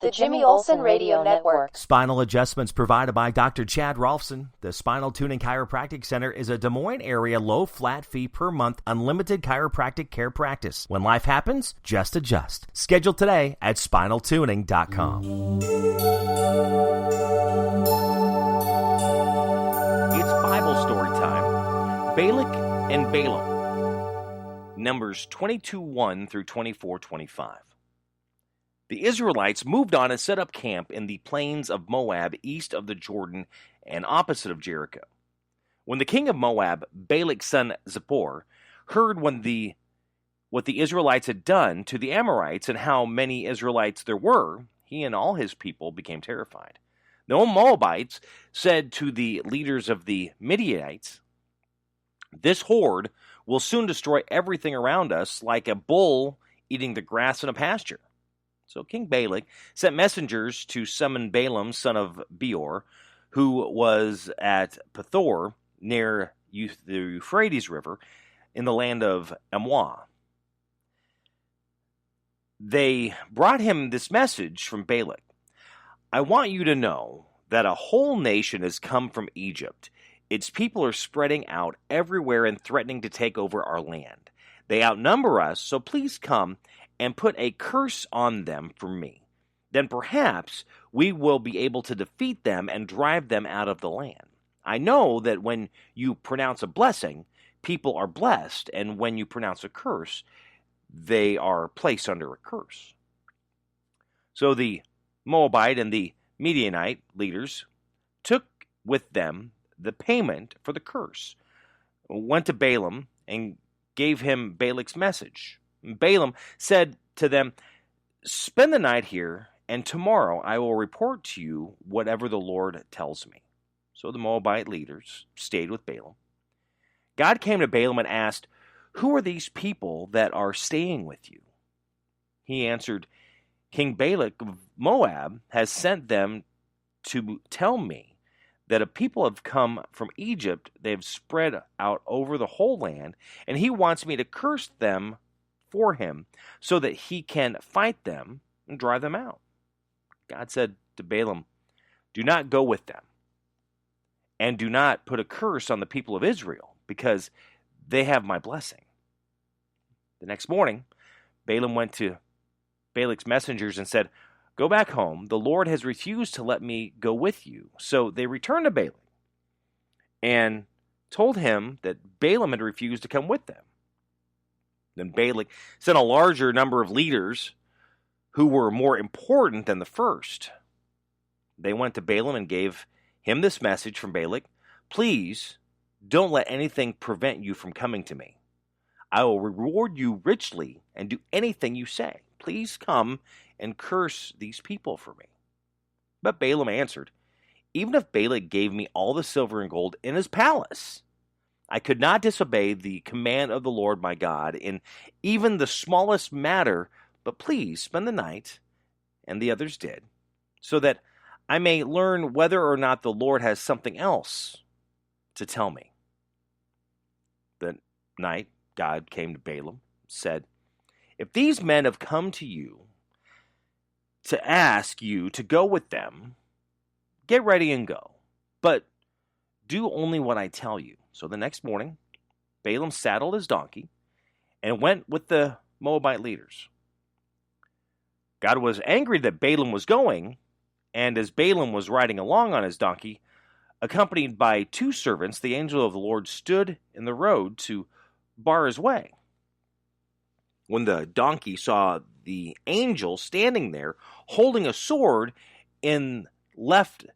The Jimmy Olsen Radio Network. Spinal adjustments provided by Dr. Chad Rolfson. The Spinal Tuning Chiropractic Center is a Des Moines area low flat fee per month unlimited chiropractic care practice. When life happens, just adjust. Schedule today at spinaltuning.com. It's Bible story time. Balak and Balaam. Numbers 22:1 through 24:25. The Israelites moved on and set up camp in the plains of Moab east of the Jordan and opposite of Jericho. When the king of Moab, Balak's son Zippor, heard what the Israelites had done to the Amorites and how many Israelites there were, he and all his people became terrified. The Moabites said to the leaders of the Midianites, "This horde will soon destroy everything around us like a bull eating the grass in a pasture." So King Balak sent messengers to summon Balaam, son of Beor, who was at Pethor near the Euphrates River in the land of Ammon. They brought him this message from Balak. "I want you to know that a whole nation has come from Egypt. Its people are spreading out everywhere and threatening to take over our land. They outnumber us, so please come and put a curse on them for me. Then perhaps we will be able to defeat them and drive them out of the land. I know that when you pronounce a blessing, people are blessed, and when you pronounce a curse, they are placed under a curse." So the Moabite and the Midianite leaders took with them the payment for the curse, went to Balaam, and gave him Balak's message. Balaam said to them, "Spend the night here, and tomorrow I will report to you whatever the Lord tells me." So the Moabite leaders stayed with Balaam. God came to Balaam and asked, "Who are these people that are staying with you?" He answered, "King Balak of Moab has sent them to tell me that a people have come from Egypt. They have spread out over the whole land, and he wants me to curse them for him so that he can fight them and drive them out." God said to Balaam, "Do not go with them, and do not put a curse on the people of Israel, because they have my blessing." The next morning, Balaam went to Balak's messengers and said, "Go back home. The Lord has refused to let me go with you." So they returned to Balak and told him that Balaam had refused to come with them. Then Balak sent a larger number of leaders who were more important than the first. They went to Balaam and gave him this message from Balak: "Please don't let anything prevent you from coming to me. I will reward you richly and do anything you say. Please come and curse these people for me." But Balaam answered, "Even if Balak gave me all the silver and gold in his palace, I could not disobey the command of the Lord my God in even the smallest matter, but please spend the night," and the others did, "so that I may learn whether or not the Lord has something else to tell me." That night, God came to Balaam and said, "If these men have come to you to ask you to go with them, get ready and go, but do only what I tell you." So the next morning, Balaam saddled his donkey and went with the Moabite leaders. God was angry that Balaam was going, and as Balaam was riding along on his donkey, accompanied by two servants, the angel of the Lord stood in the road to bar his way. When the donkey saw the angel standing there holding a sword and left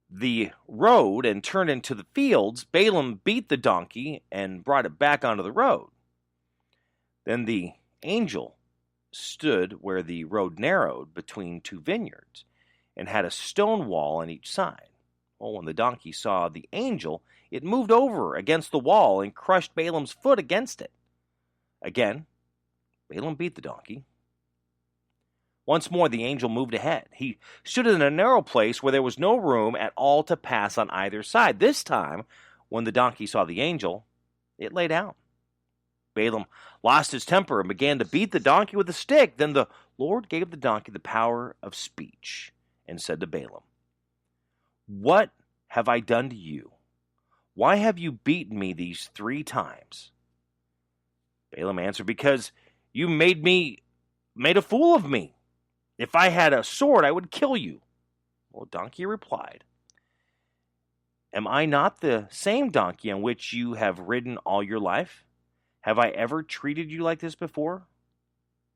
the road and turned into the fields, Balaam beat the donkey and brought it back onto the road. Then the angel stood where the road narrowed between two vineyards and had a stone wall on each side. Well, when the donkey saw the angel, it moved over against the wall and crushed Balaam's foot against it. Again, Balaam beat the donkey. Once more, the angel moved ahead. He stood in a narrow place where there was no room at all to pass on either side. This time, when the donkey saw the angel, it lay down. Balaam lost his temper and began to beat the donkey with a stick. Then the Lord gave the donkey the power of speech and said to Balaam, "What have I done to you? Why have you beaten me these 3 times?" Balaam answered, "Because you made a fool of me. If I had a sword, I would kill you." Well, the donkey replied, "Am I not the same donkey on which you have ridden all your life? Have I ever treated you like this before?"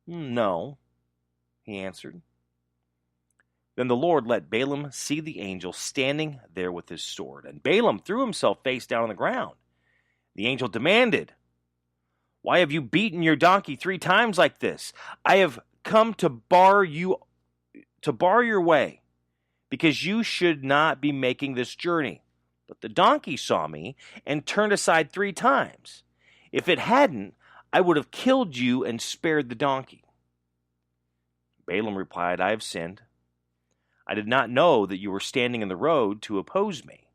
"No," he answered. Then the Lord let Balaam see the angel standing there with his sword, and Balaam threw himself face down on the ground. The angel demanded, "Why have you beaten your donkey 3 times like this? I have come to bar your way, because you should not be making this journey. But the donkey saw me and turned aside 3 times. If it hadn't, I would have killed you and spared the donkey." Balaam replied, "I have sinned. I did not know that you were standing in the road to oppose me.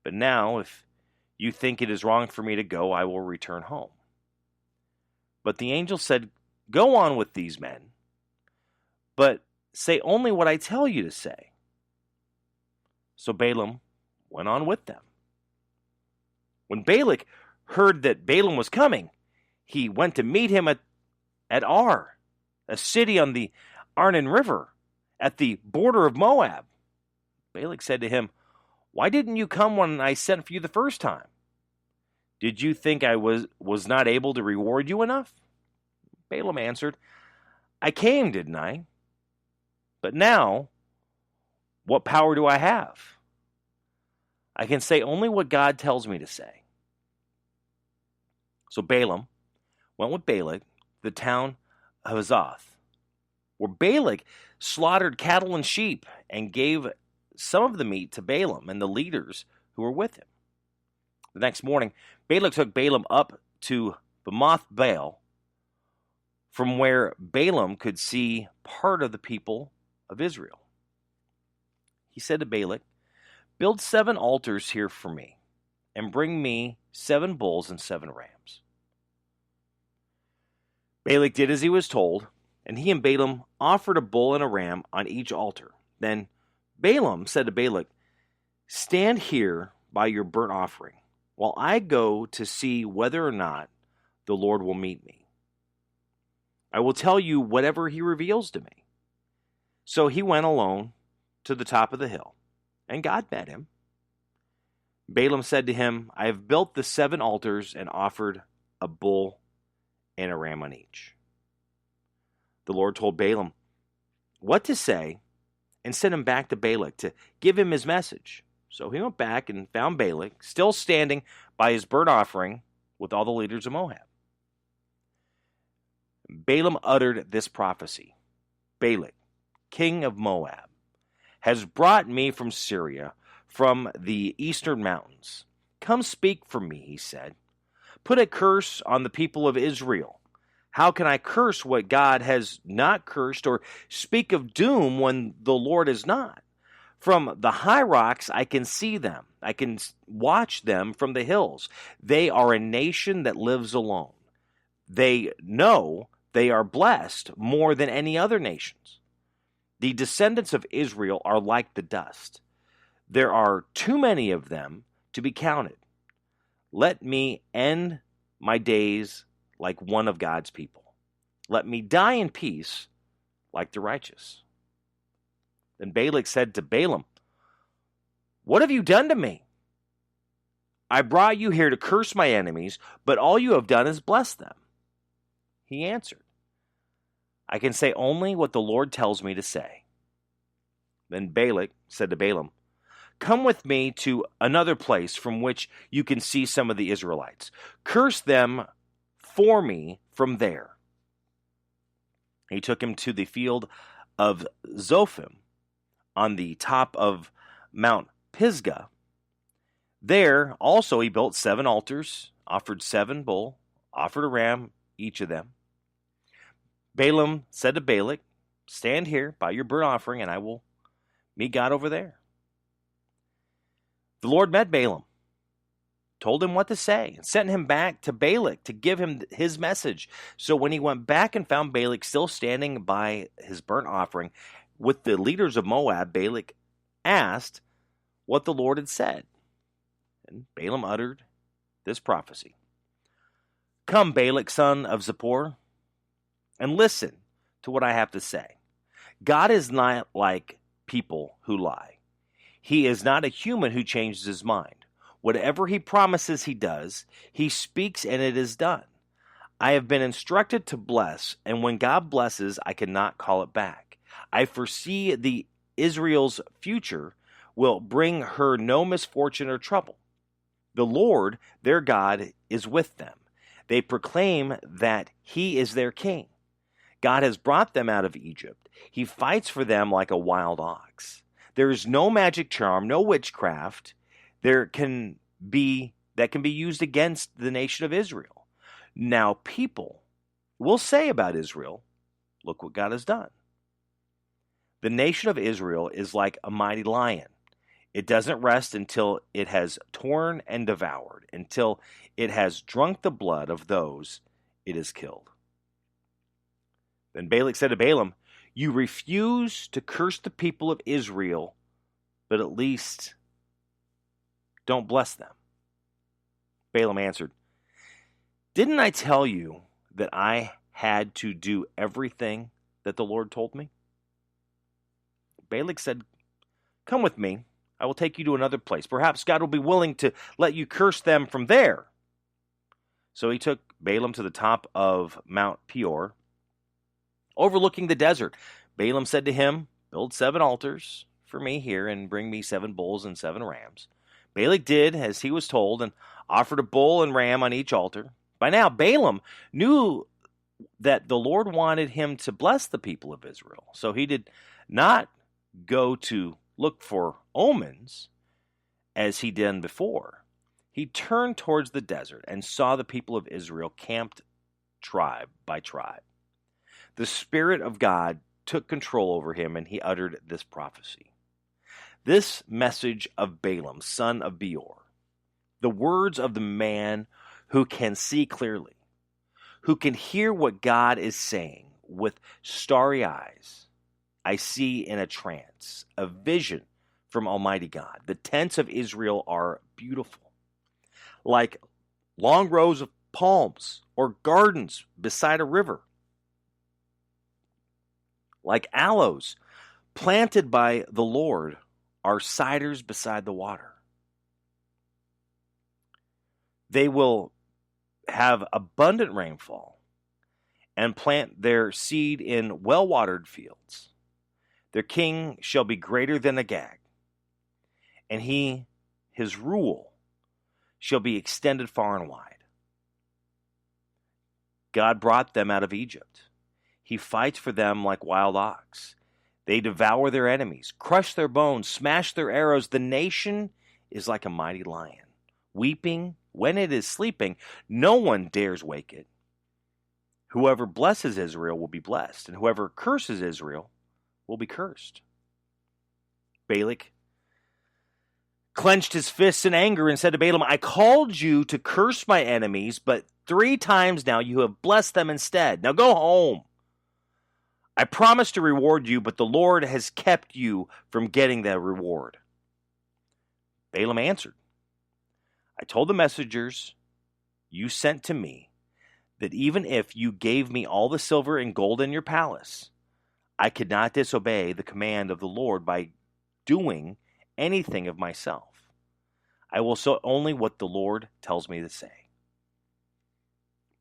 But now, if you think it is wrong for me to go, I will return home." But the angel said, "Go on with these men, but say only what I tell you to say." So Balaam went on with them. When Balak heard that Balaam was coming, he went to meet him at Ar, a city on the Arnon River, at the border of Moab. Balak said to him, "Why didn't you come when I sent for you the first time? Did you think I was not able to reward you enough?" Balaam answered, "I came, didn't I? But now, what power do I have? I can say only what God tells me to say." So Balaam went with Balak to the town of Azoth, where Balak slaughtered cattle and sheep and gave some of the meat to Balaam and the leaders who were with him. The next morning, Balak took Balaam up to Bamoth Baal, from where Balaam could see part of the people of Israel. He said to Balak, "Build 7 altars here for me, and bring me 7 bulls and 7 rams." Balak did as he was told, and he and Balaam offered a bull and a ram on each altar. Then Balaam said to Balak, "Stand here by your burnt offering, while I go to see whether or not the Lord will meet me. I will tell you whatever he reveals to me." So he went alone to the top of the hill, and God met him. Balaam said to him, "I have built the 7 altars and offered a bull and a ram on each." The Lord told Balaam what to say and sent him back to Balak to give him his message. So he went back and found Balak still standing by his burnt offering with all the leaders of Moab. Balaam uttered this prophecy: "Balak, king of Moab, has brought me from Syria, from the eastern mountains. Come speak for me," he said. "Put a curse on the people of Israel. How can I curse what God has not cursed, or speak of doom when the Lord is not? From the high rocks I can see them. I can watch them from the hills. They are a nation that lives alone. They know they are blessed more than any other nations. The descendants of Israel are like the dust. There are too many of them to be counted. Let me end my days like one of God's people. Let me die in peace like the righteous." Then Balak said to Balaam, "What have you done to me? I brought you here to curse my enemies, but all you have done is bless them." He answered, "I can say only what the Lord tells me to say." Then Balak said to Balaam, "Come with me to another place from which you can see some of the Israelites. Curse them for me from there." He took him to the field of Zophim on the top of Mount Pisgah. There also he built 7 altars, offered 7 bull, offered a ram, each of them. Balaam said to Balak, "Stand here by your burnt offering, and I will meet God over there." The Lord met Balaam, told him what to say, and sent him back to Balak to give him his message. So when he went back and found Balak still standing by his burnt offering with the leaders of Moab, Balak asked what the Lord had said. And Balaam uttered this prophecy. Come, Balak, son of Zippor, and listen to what I have to say. God is not like people who lie. He is not a human who changes his mind. Whatever he promises he does, he speaks and it is done. I have been instructed to bless, and when God blesses, I cannot call it back. I foresee the Israel's future will bring her no misfortune or trouble. The Lord, their God, is with them. They proclaim that he is their king. God has brought them out of Egypt. He fights for them like a wild ox. There is no magic charm, no witchcraft that can be used against the nation of Israel. Now people will say about Israel, look what God has done. The nation of Israel is like a mighty lion. It doesn't rest until it has torn and devoured, until it has drunk the blood of those it has killed. Then Balak said to Balaam, you refuse to curse the people of Israel, but at least don't bless them. Balaam answered, didn't I tell you that I had to do everything that the Lord told me? Balak said, come with me. I will take you to another place. Perhaps God will be willing to let you curse them from there. So he took Balaam to the top of Mount Peor, overlooking the desert. Balaam said to him, build 7 altars for me here and bring me 7 bulls and 7 rams. Balak did as he was told and offered a bull and ram on each altar. By now, Balaam knew that the Lord wanted him to bless the people of Israel. So he did not go to look for omens as he did before. He turned towards the desert and saw the people of Israel camped tribe by tribe. The Spirit of God took control over him, and he uttered this prophecy. This message of Balaam, son of Beor, the words of the man who can see clearly, who can hear what God is saying with starry eyes. I see in a trance, a vision from Almighty God. The tents of Israel are beautiful, like long rows of palms or gardens beside a river, like aloes planted by the Lord are cedars beside the water. They will have abundant rainfall and plant their seed in well-watered fields. Their king shall be greater than Agag, and his rule shall be extended far and wide. God brought them out of Egypt. He fights for them like wild ox. They devour their enemies, crush their bones, smash their arrows. The nation is like a mighty lion, weeping when it is sleeping. No one dares wake it. Whoever blesses Israel will be blessed, and whoever curses Israel will be cursed. Balak clenched his fists in anger and said to Balaam, I called you to curse my enemies, but 3 times now you have blessed them instead. Now go home. I promised to reward you, but the Lord has kept you from getting that reward. Balaam answered, I told the messengers you sent to me that even if you gave me all the silver and gold in your palace, I could not disobey the command of the Lord by doing anything of myself. I will say only what the Lord tells me to say.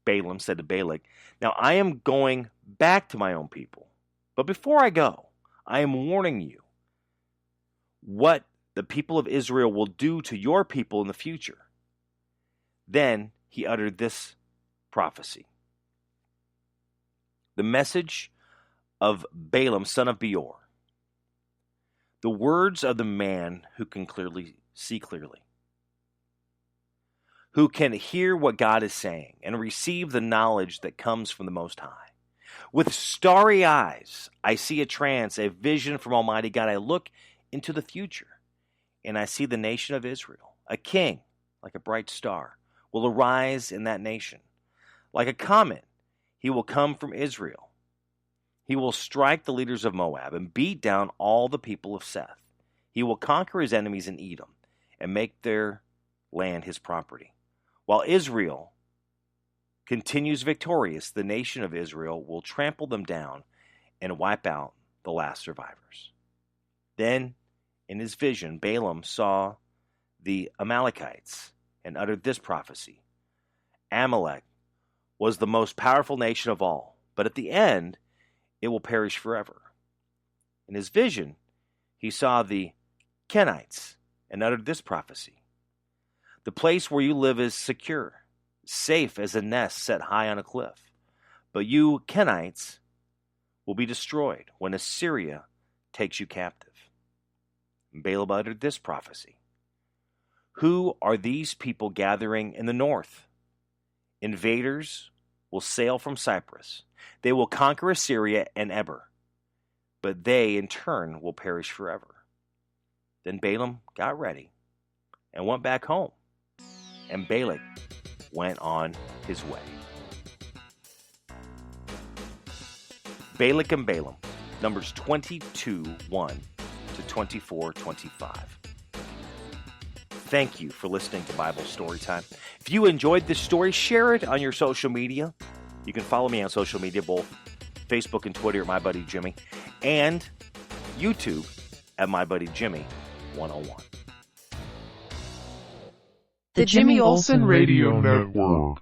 Balaam said to Balak, now I am going back to my own people, but before I go, I am warning you what the people of Israel will do to your people in the future. Then he uttered this prophecy. The message of Balaam, son of Beor. The words of the man who can see clearly, who can hear what God is saying and receive the knowledge that comes from the Most High. With starry eyes, I see a trance, a vision from Almighty God. I look into the future, and I see the nation of Israel, a king like a bright star, will arise in that nation. Like a comet, he will come from Israel. He will strike the leaders of Moab and beat down all the people of Seth. He will conquer his enemies in Edom and make their land his property. While Israel continues victorious, the nation of Israel will trample them down and wipe out the last survivors. Then, in his vision, Balaam saw the Amalekites and uttered this prophecy. Amalek was the most powerful nation of all, but at the end, it will perish forever. In his vision, he saw the Kenites and uttered this prophecy. The place where you live is secure, safe as a nest set high on a cliff. But you Kenites will be destroyed when Assyria takes you captive. And Balaam uttered this prophecy. Who are these people gathering in the north? Invaders will sail from Cyprus. They will conquer Assyria and Eber, but they in turn will perish forever. Then Balaam got ready and went back home, and Balak went on his way. Balak and Balaam, Numbers 22:1 to 24:25. Thank you for listening to Bible Storytime. If you enjoyed this story, share it on your social media. You can follow me on social media, both Facebook and Twitter at My Buddy Jimmy, and YouTube at My Buddy Jimmy 101. The Jimmy Olsen Radio Network.